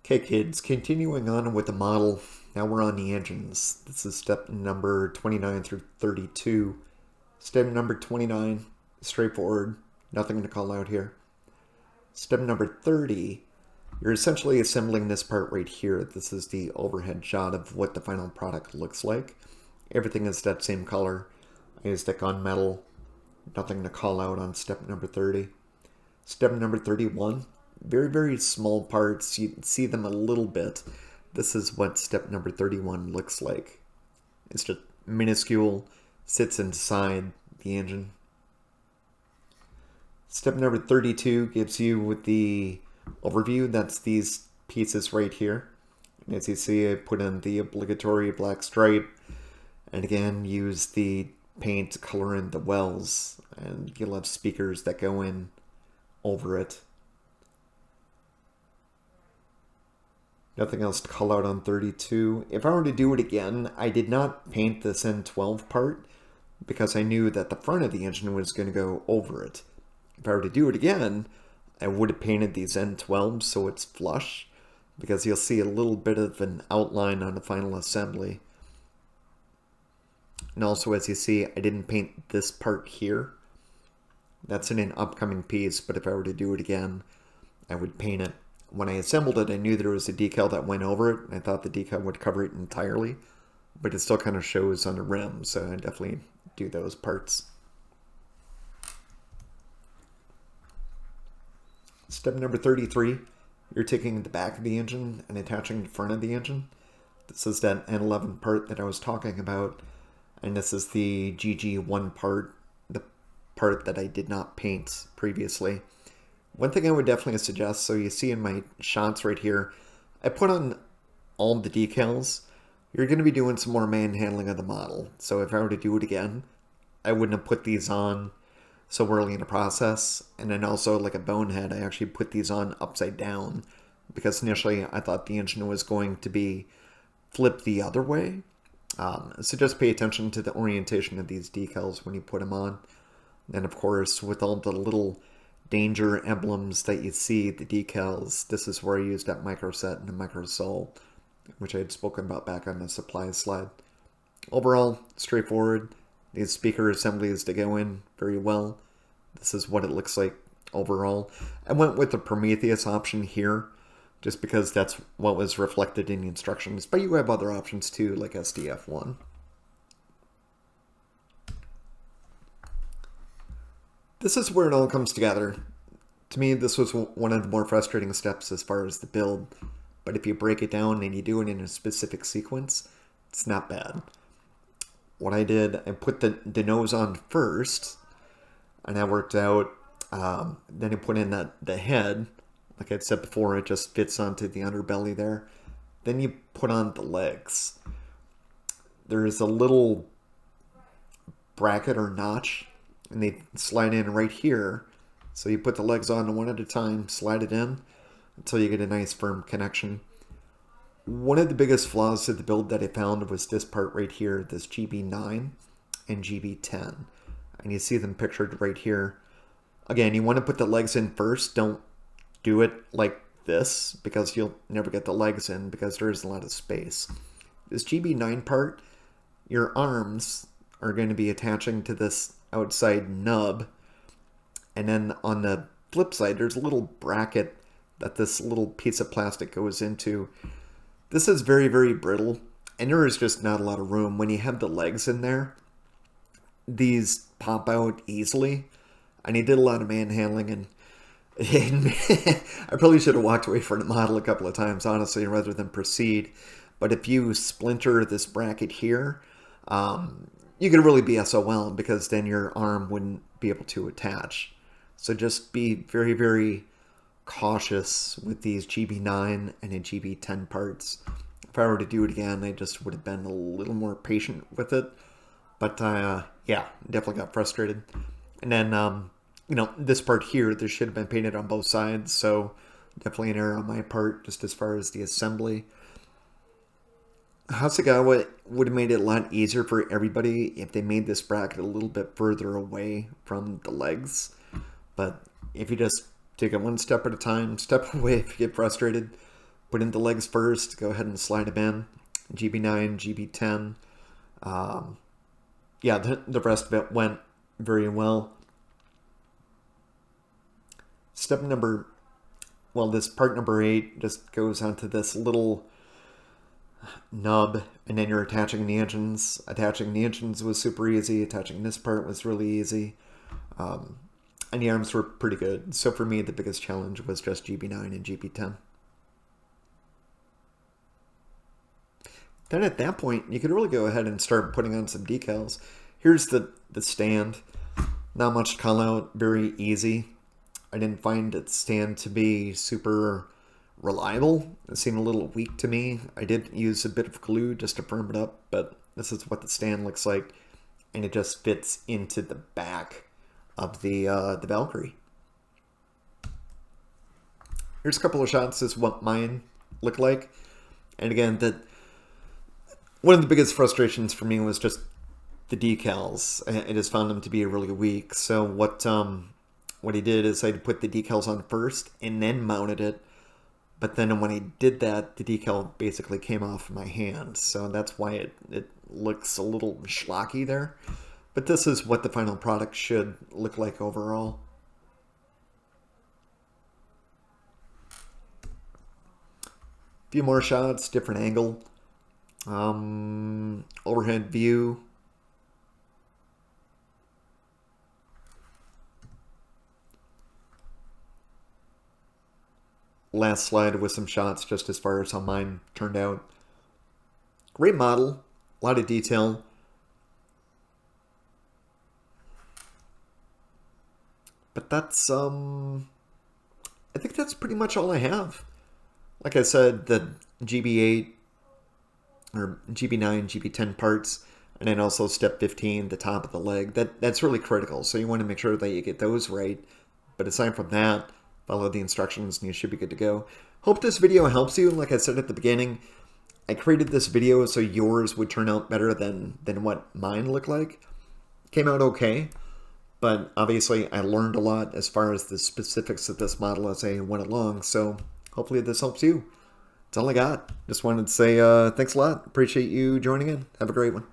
Okay kids, continuing on with the model, now we're on the engines. This is step number 29 through 32. Step number 29, straightforward, nothing to call out here. Step number 30, you're essentially assembling this part right here. This is the overhead shot of what the final product looks like. Everything is that same color. I used a gunmetal, nothing to call out on step number 30. Step number 31, very, very small parts. You can see them a little bit. This is what step number 31 looks like. It's just minuscule, sits inside the engine. Step number 32 gives you with the overview. That's these pieces right here. And as you see, I put in the obligatory black stripe. And again, use the paint to color in the wells. And you'll have speakers that go in over it. Nothing else to call out on 32. If I were to do it again, I did not paint this N12 part because I knew that the front of the engine was going to go over it. If I were to do it again, I would have painted these N12s so it's flush, because you'll see a little bit of an outline on the final assembly. And also, as you see, I didn't paint this part here. That's in an upcoming piece, but if I were to do it again, I would paint it. When I assembled it, I knew there was a decal that went over it, and I thought the decal would cover it entirely, but it still kind of shows on the rim, so I definitely do those parts. Step number 33, you're taking the back of the engine and attaching the front of the engine. This is that N11 part that I was talking about, and this is the GG1 part, the part that I did not paint previously. One thing I would definitely suggest, so you see in my shots right here, I put on all the decals. You're going to be doing some more manhandling of the model. So if I were to do it again, I wouldn't have put these on so early in the process. And then also, like a bonehead, I actually put these on upside down because initially I thought the engine was going to be flipped the other way. So just pay attention to the orientation of these decals when you put them on. And of course, with all the little danger emblems that you see, the decals, this is where I used that micro set and the micro sole, which I had spoken about back on the supplies slide. Overall, straightforward. These speaker assemblies to go in very well. This is what it looks like overall. I went with the Prometheus option here, just because that's what was reflected in the instructions, but you have other options too, like SDF1. This is where it all comes together. To me, this was one of the more frustrating steps as far as the build, but if you break it down and you do it in a specific sequence, it's not bad. What I did, I put the nose on first, and that worked out. Then I put in the head. Like I said before, it just fits onto the underbelly there. Then you put on the legs. There's a little bracket or notch, and they slide in right here. So you put the legs on one at a time, slide it in until you get a nice firm connection. One of the biggest flaws of the build that I found was this part right here, this GB9 and GB10. And you see them pictured right here. Again, you want to put the legs in first. Don't do it like this because you'll never get the legs in because there is a lot of space. This GB9 part, your arms are going to be attaching to this outside nub, and then on the flip side there's a little bracket that this little piece of plastic goes into. This is very, very brittle, and there is just not a lot of room. When you have the legs in there, these pop out easily, and he did a lot of manhandling, and I probably should have walked away from the model a couple of times, honestly, rather than proceed. But if you splinter this bracket here, you could really be SOL because then your arm wouldn't be able to attach. So just be very, very cautious with these GB9 and a GB10 parts. If I were to do it again, I just would have been a little more patient with it. But yeah, definitely got frustrated. And then, you know, this part here, this should have been painted on both sides. So definitely an error on my part, just as far as the assembly. Hasegawa would have made it a lot easier for everybody if they made this bracket a little bit further away from the legs. But if you just take it one step at a time, step away if you get frustrated, put in the legs first, go ahead and slide them in. GB9, GB10. Yeah, the rest of it went very well. This part number 8 just goes onto this little nub, and then you're attaching the engines. Attaching the engines was super easy. Attaching this part was really easy. And the arms were pretty good. So for me, the biggest challenge was just GB9 and GB10. Then at that point, you could really go ahead and start putting on some decals. Here's the stand. Not much to call out. Very easy. I didn't find its stand to be super reliable. It seemed a little weak to me. I did use a bit of glue just to firm it up, but this is what the stand looks like, and it just fits into the back of the Valkyrie. Here's a couple of shots. This is what mine look like, and again, one of the biggest frustrations for me was just the decals. I just found them to be really weak. So what he did is I put the decals on first and then mounted it. But then when he did that, the decal basically came off my hand. So that's why it looks a little schlocky there. But this is what the final product should look like overall. A few more shots, different angle. Overhead view. Last slide with some shots just as far as how mine turned out. Great model, a lot of detail. But that's, I think that's pretty much all I have. Like I said, the GB8 or GB9, GB10 parts, and then also step 15, the top of the leg. That's really critical, so you want to make sure that you get those right. But aside from that, follow the instructions and you should be good to go. Hope this video helps you. Like I said at the beginning, I created this video so yours would turn out better than what mine looked like. Came out okay, but obviously I learned a lot as far as the specifics of this model as I went along, so hopefully this helps you. That's all I got. Just wanted to say thanks a lot. Appreciate you joining in. Have a great one.